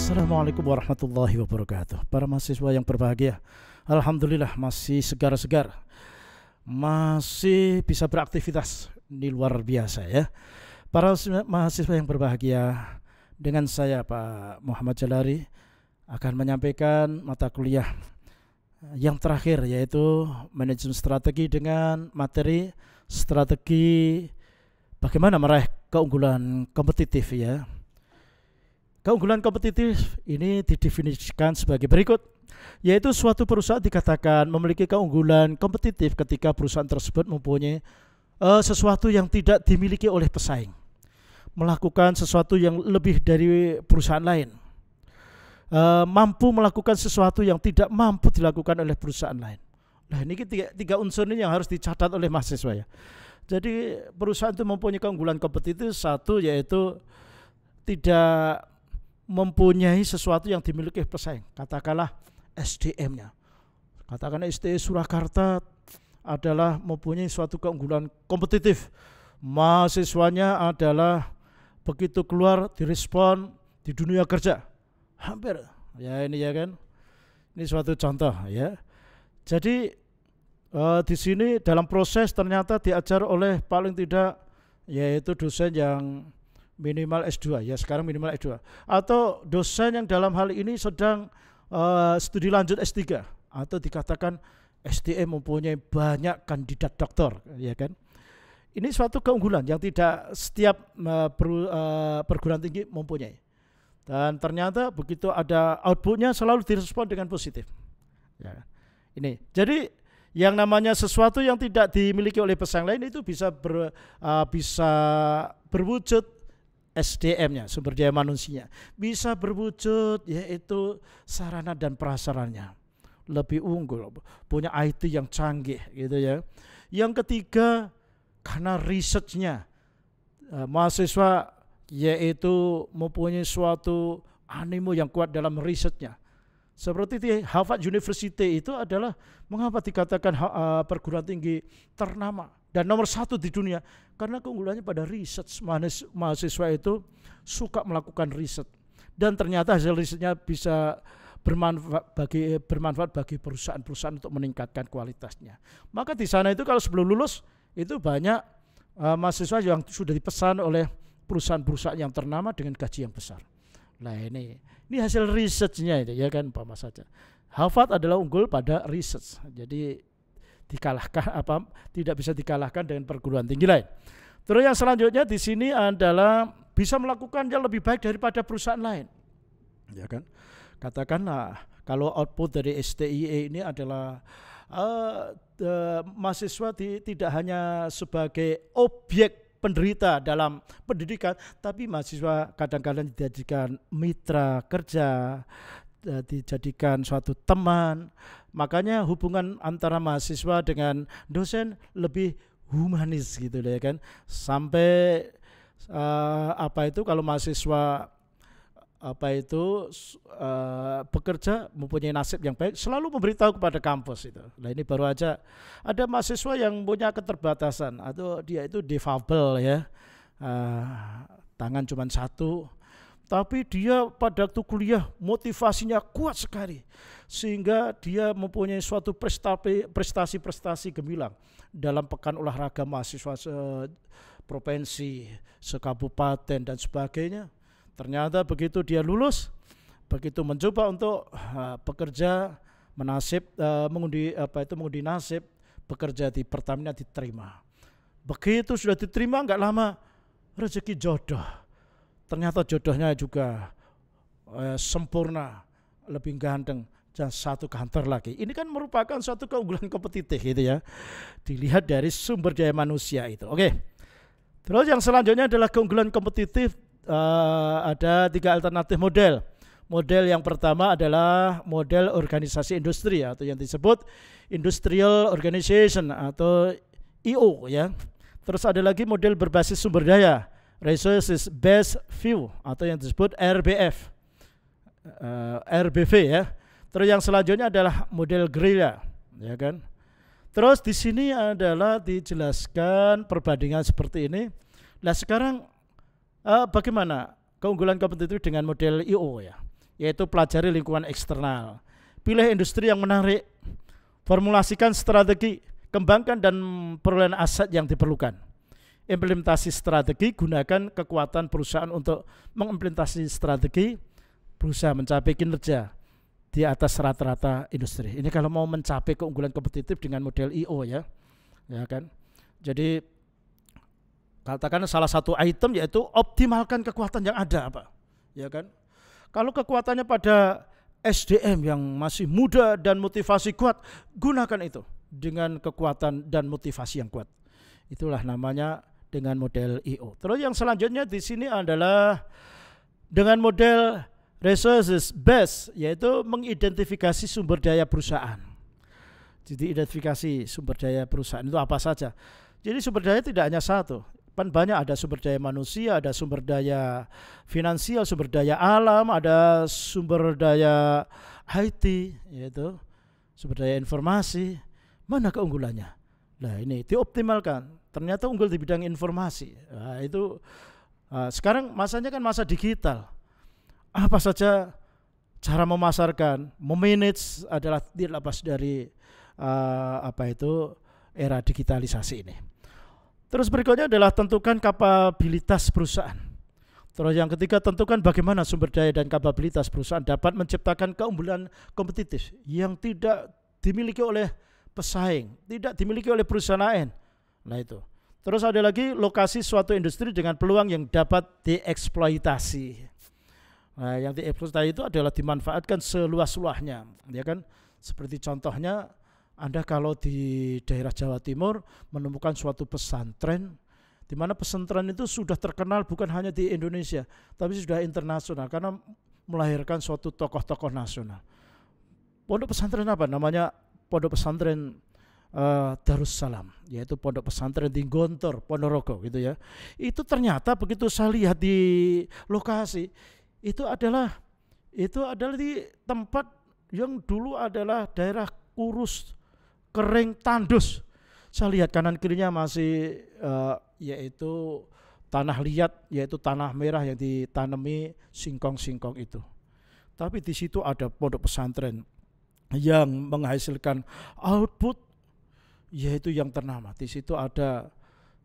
Assalamualaikum warahmatullahi wabarakatuh. Para mahasiswa yang berbahagia, alhamdulillah masih segar-segar, masih bisa beraktivitas. Ini luar biasa ya. Para mahasiswa yang berbahagia, dengan saya Pak Muhammad Jalari akan menyampaikan mata kuliah yang terakhir, yaitu manajemen strategi dengan materi strategi bagaimana meraih keunggulan kompetitif ya. Keunggulan kompetitif ini didefinisikan sebagai berikut, yaitu suatu perusahaan dikatakan memiliki keunggulan kompetitif ketika perusahaan tersebut mempunyai sesuatu yang tidak dimiliki oleh pesaing, melakukan sesuatu yang lebih dari perusahaan lain, mampu melakukan sesuatu yang tidak mampu dilakukan oleh perusahaan lain. Nah, ini tiga unsur ini yang harus dicatat oleh mahasiswa ya. Jadi perusahaan itu mempunyai keunggulan kompetitif, satu yaitu tidak mempunyai sesuatu yang dimiliki pesaing, katakanlah SDM-nya. Katakanlah SDE Surakarta adalah mempunyai suatu keunggulan kompetitif. Mahasiswanya adalah begitu keluar direspon di dunia kerja. Hampir ya ini ya kan. Ini suatu contoh ya. Jadi di sini dalam proses ternyata diajar oleh paling tidak yaitu dosen yang minimal S2 ya, sekarang minimal S2, atau dosen yang dalam hal ini sedang studi lanjut S3, atau dikatakan SDM mempunyai banyak kandidat doktor ya kan. Ini suatu keunggulan yang tidak setiap perguruan tinggi mempunyai, dan ternyata begitu ada outputnya selalu direspon dengan positif ya. Ini jadi yang namanya sesuatu yang tidak dimiliki oleh pesaing lain itu bisa berwujud SDM-nya, sumber daya manusianya, bisa berwujud yaitu sarana dan prasarannya lebih unggul, punya IT yang canggih gitu ya. Yang ketiga, karena risetnya, mahasiswa yaitu mempunyai suatu animo yang kuat dalam risetnya. Seperti di Harvard University itu adalah mengapa dikatakan perguruan tinggi ternama dan nomor satu di dunia, karena keunggulannya pada riset. Mahasiswa itu suka melakukan riset dan ternyata hasil risetnya bisa bermanfaat bagi perusahaan-perusahaan untuk meningkatkan kualitasnya. Maka di sana itu kalau sebelum lulus itu banyak mahasiswa yang sudah dipesan oleh perusahaan-perusahaan yang ternama dengan gaji yang besar. Nah ini hasil risetnya itu ya kan Pak Mas saja. Harvard adalah unggul pada riset, jadi tidak bisa dikalahkan dengan perguruan tinggi lain. Terus yang selanjutnya di sini adalah bisa melakukan yang lebih baik daripada perusahaan lain, ya kan? Katakanlah kalau output dari STIE ini adalah mahasiswa tidak hanya sebagai objek penderita dalam pendidikan, tapi mahasiswa kadang-kadang dijadikan mitra kerja, dijadikan suatu teman. Makanya hubungan antara mahasiswa dengan dosen lebih humanis gitu ya kan. Sampai kalau mahasiswa bekerja mempunyai nasib yang baik, selalu memberitahu kepada kampus itu. Nah ini baru aja ada mahasiswa yang punya keterbatasan atau dia itu difabel ya, tangan cuma satu, tapi dia pada waktu kuliah motivasinya kuat sekali sehingga dia mempunyai suatu prestasi gemilang dalam pekan olahraga mahasiswa provinsi, sekabupaten dan sebagainya. Ternyata begitu dia lulus, begitu mencoba untuk bekerja, mengundi nasib, bekerja di Pertamina diterima. Begitu sudah diterima, nggak lama rezeki jodoh. Ternyata jodohnya juga sempurna, lebih ganteng, dan satu kantor lagi. Ini kan merupakan suatu keunggulan kompetitif gitu ya. Dilihat dari sumber daya manusia itu. Oke. Terus yang selanjutnya adalah keunggulan kompetitif. Ada 3 alternatif model. Model yang pertama adalah model organisasi industri atau yang disebut Industrial Organization atau IO ya. Terus ada lagi model berbasis sumber daya, Resources Based View atau yang disebut RBF, RBV ya. Terus yang selanjutnya adalah model gerilya ya kan. Terus di sini adalah dijelaskan perbandingan seperti ini. Nah sekarang bagaimana keunggulan kompetitif dengan model IO ya? yaitu pelajari lingkungan eksternal. Pilih industri yang menarik, formulasikan strategi, kembangkan dan perolehan aset yang diperlukan. Implementasi strategi, gunakan kekuatan perusahaan untuk mengimplementasi strategi, berusaha mencapai kinerja di atas rata-rata industri. Ini kalau mau mencapai keunggulan kompetitif dengan model IO ya kan. Jadi katakan salah satu item yaitu optimalkan kekuatan yang ada, Pak. Ya kan? Kalau kekuatannya pada SDM yang masih muda dan motivasi kuat, gunakan itu dengan kekuatan dan motivasi yang kuat. Itulah namanya dengan model IO. Terus yang selanjutnya di sini adalah dengan model resources based, yaitu mengidentifikasi sumber daya perusahaan. Jadi identifikasi sumber daya perusahaan itu apa saja. Jadi sumber daya tidak hanya satu. Kan banyak, ada sumber daya manusia, ada sumber daya finansial, sumber daya alam, ada sumber daya IT, yaitu sumber daya informasi. Mana keunggulannya? Nah ini dioptimalkan. Ternyata unggul di bidang informasi. Nah, itu sekarang masanya kan masa digital. Apa saja cara memasarkan, memanage adalah tidak lepas dari era digitalisasi ini. Terus berikutnya adalah tentukan kapabilitas perusahaan. Terus yang ketiga, tentukan bagaimana sumber daya dan kapabilitas perusahaan dapat menciptakan keunggulan kompetitif yang tidak dimiliki oleh pesaing, tidak dimiliki oleh perusahaan lain. Nah itu. Terus ada lagi lokasi suatu industri dengan peluang yang dapat dieksploitasi. Nah, yang dieksploitasi itu adalah dimanfaatkan seluas-luasnya, ya kan? Seperti contohnya, Anda kalau di daerah Jawa Timur menemukan suatu pesantren, di mana pesantren itu sudah terkenal bukan hanya di Indonesia, tapi sudah internasional karena melahirkan suatu tokoh-tokoh nasional. Pondok pesantren apa? Namanya Pondok Pesantren Darussalam, yaitu pondok pesantren di Gontor, Ponorogo gitu ya. Itu ternyata begitu saya lihat di lokasi, itu adalah di tempat yang dulu adalah daerah kurus, kering, tandus. Saya lihat kanan kirinya masih yaitu tanah liat, yaitu tanah merah yang ditanami singkong-singkong itu. Tapi di situ ada pondok pesantren yang menghasilkan output, yaitu yang ternama. Di situ ada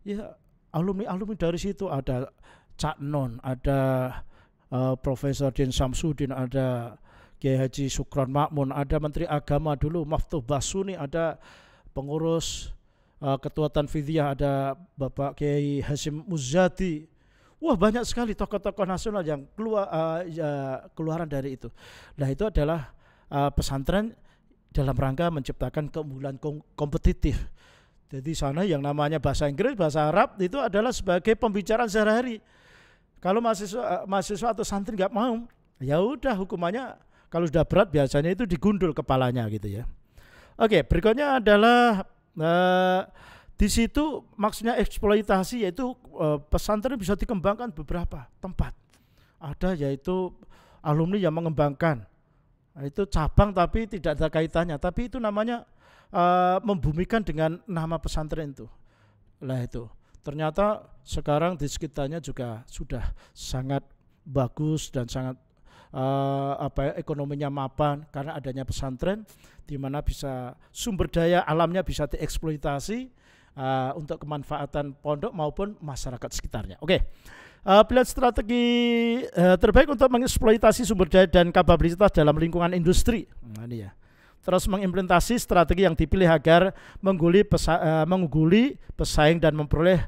ya alumni dari situ, ada Cak Non, ada Profesor Din Samsudin, ada Kiai Haji Sukron Makmun, ada Menteri Agama dulu Maftuh Basuni, ada pengurus Ketua Tanfidiyah, ada Bapak Kiai Hasyim Muzadi. Wah, banyak sekali tokoh-tokoh nasional yang keluaran dari itu. Nah, itu adalah pesantren dalam rangka menciptakan keunggulan kompetitif. Jadi sana yang namanya bahasa Inggris, bahasa Arab itu adalah sebagai pembicaraan sehari-hari. Kalau mahasiswa atau santri nggak mau, ya udah hukumannya kalau sudah berat biasanya itu digundul kepalanya gitu ya. Oke, berikutnya adalah di situ maksudnya eksploitasi, yaitu pesantren bisa dikembangkan beberapa tempat. Ada yaitu alumni yang mengembangkan, itu cabang tapi tidak ada kaitannya, tapi itu namanya membumikan dengan nama pesantren itu. Lah itu ternyata sekarang di sekitarnya juga sudah sangat bagus dan sangat ekonominya mapan karena adanya pesantren, di mana bisa sumber daya alamnya bisa dieksploitasi untuk kemanfaatan pondok maupun masyarakat sekitarnya. Oke. Pilihan strategi terbaik untuk mengeksploitasi sumber daya dan kapabilitas dalam lingkungan industri. Nah, ini ya. Terus mengimplementasi strategi yang dipilih agar mengungguli pesaing dan memperoleh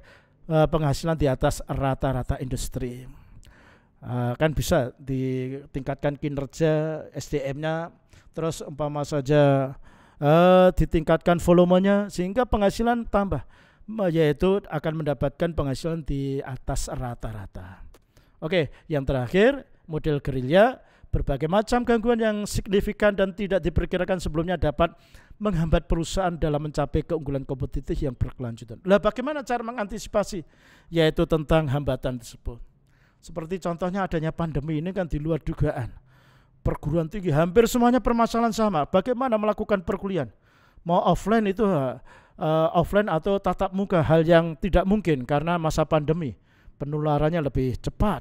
penghasilan di atas rata-rata industri. Kan bisa ditingkatkan kinerja SDM-nya, terus umpama saja ditingkatkan volumenya sehingga penghasilan tambah, yaitu akan mendapatkan penghasilan di atas rata-rata. Oke, yang terakhir model gerilya. Berbagai macam gangguan yang signifikan dan tidak diperkirakan sebelumnya dapat menghambat perusahaan dalam mencapai keunggulan kompetitif yang berkelanjutan. Lah bagaimana cara mengantisipasi? Yaitu tentang hambatan tersebut. Seperti contohnya adanya pandemi ini kan di luar dugaan. Perguruan tinggi hampir semuanya permasalahan sama. Bagaimana melakukan perkuliahan? Mau offline itu offline atau tatap muka, hal yang tidak mungkin karena masa pandemi. Penularannya lebih cepat.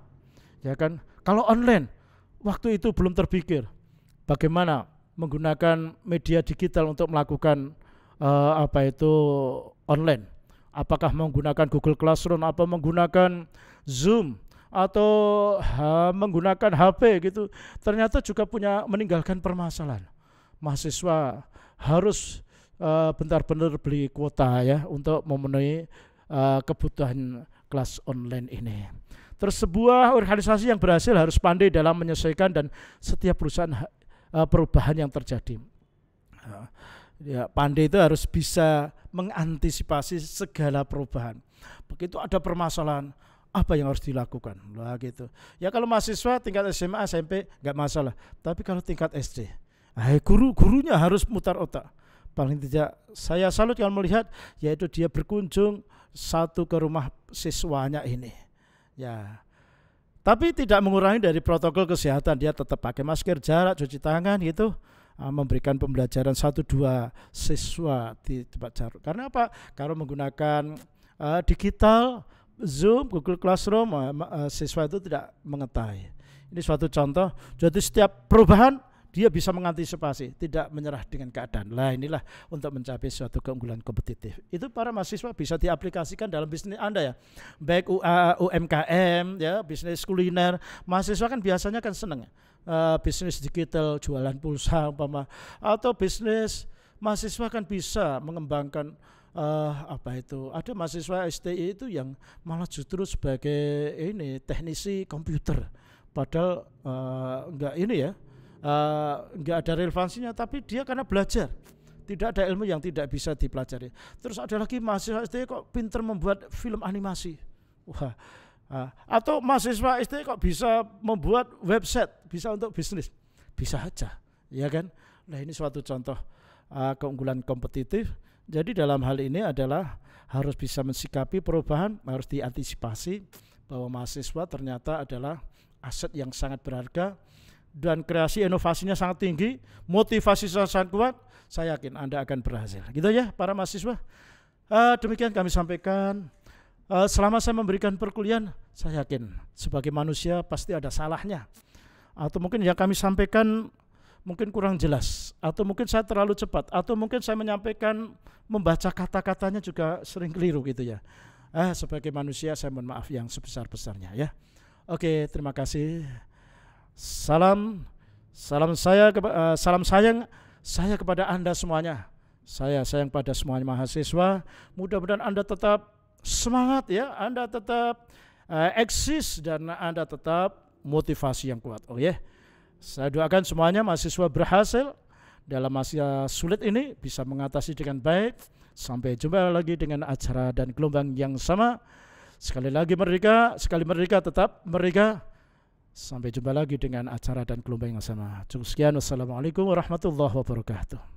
Ya kan? Kalau online, waktu itu belum terpikir bagaimana menggunakan media digital untuk melakukan online. Apakah menggunakan Google Classroom, apa menggunakan Zoom, atau menggunakan HP gitu. Ternyata juga meninggalkan permasalahan. Mahasiswa harus benar-benar beli kuota ya untuk memenuhi kebutuhan kelas online ini. Terus sebuah organisasi yang berhasil harus pandai dalam menyesuaikan dan setiap perubahan yang terjadi. Ya, pandai itu harus bisa mengantisipasi segala perubahan. Begitu ada permasalahan, apa yang harus dilakukan? Lah gitu. Ya kalau mahasiswa tingkat SMA, SMP nggak masalah. Tapi kalau tingkat SD, gurunya harus mutar otak. Paling tidak saya salut kalau melihat yaitu dia berkunjung ke rumah siswanya ini. Ya. Tapi tidak mengurangi dari protokol kesehatan, dia tetap pakai masker, jarak, cuci tangan gitu. Memberikan pembelajaran 1-2 siswa di tempat jarak. Karena apa? Kalau menggunakan digital, Zoom, Google Classroom, siswa itu tidak mengetahui. Ini suatu contoh. Jadi setiap perubahan dia bisa mengantisipasi, tidak menyerah dengan keadaan. Lah inilah untuk mencapai suatu keunggulan kompetitif. Itu para mahasiswa bisa diaplikasikan dalam bisnis Anda ya. Baik UMKM ya, bisnis kuliner. Mahasiswa kan biasanya kan senang bisnis digital, jualan pulsa umpama, atau bisnis mahasiswa kan bisa mengembangkan ada mahasiswa STI itu yang malah justru sebagai teknisi komputer, padahal enggak ada relevansinya, tapi dia karena belajar, tidak ada ilmu yang tidak bisa dipelajari. Terus ada lagi mahasiswa STI kok pinter membuat film animasi. Wah. Atau mahasiswa STI kok bisa membuat website, bisa untuk bisnis, bisa aja, ya kan? Nah ini suatu contoh keunggulan kompetitif. Jadi dalam hal ini adalah harus bisa mensikapi perubahan, harus diantisipasi bahwa mahasiswa ternyata adalah aset yang sangat berharga dan kreasi inovasinya sangat tinggi, motivasi sangat kuat. Saya yakin Anda akan berhasil. Gitu ya para mahasiswa. Demikian kami sampaikan. Selama saya memberikan perkuliahan, saya yakin sebagai manusia pasti ada salahnya, atau mungkin yang kami sampaikan mungkin kurang jelas, atau mungkin saya terlalu cepat, atau mungkin saya menyampaikan membaca kata-katanya juga sering keliru gitu ya. Sebagai manusia saya mohon maaf yang sebesar-besarnya ya. Oke, terima kasih. Salam sayang saya kepada Anda semuanya. Saya sayang pada semuanya mahasiswa. Mudah-mudahan Anda tetap semangat ya, Anda tetap eksis dan Anda tetap motivasi yang kuat. Saya doakan semuanya mahasiswa berhasil dalam masa sulit ini bisa mengatasi dengan baik. Sampai jumpa lagi dengan acara dan gelombang yang sama. Sekali lagi merdeka, sekali merdeka tetap merdeka. Sampai jumpa lagi dengan acara dan gelombang yang sama. Cukup sekian. Wassalamualaikum warahmatullahi wabarakatuh.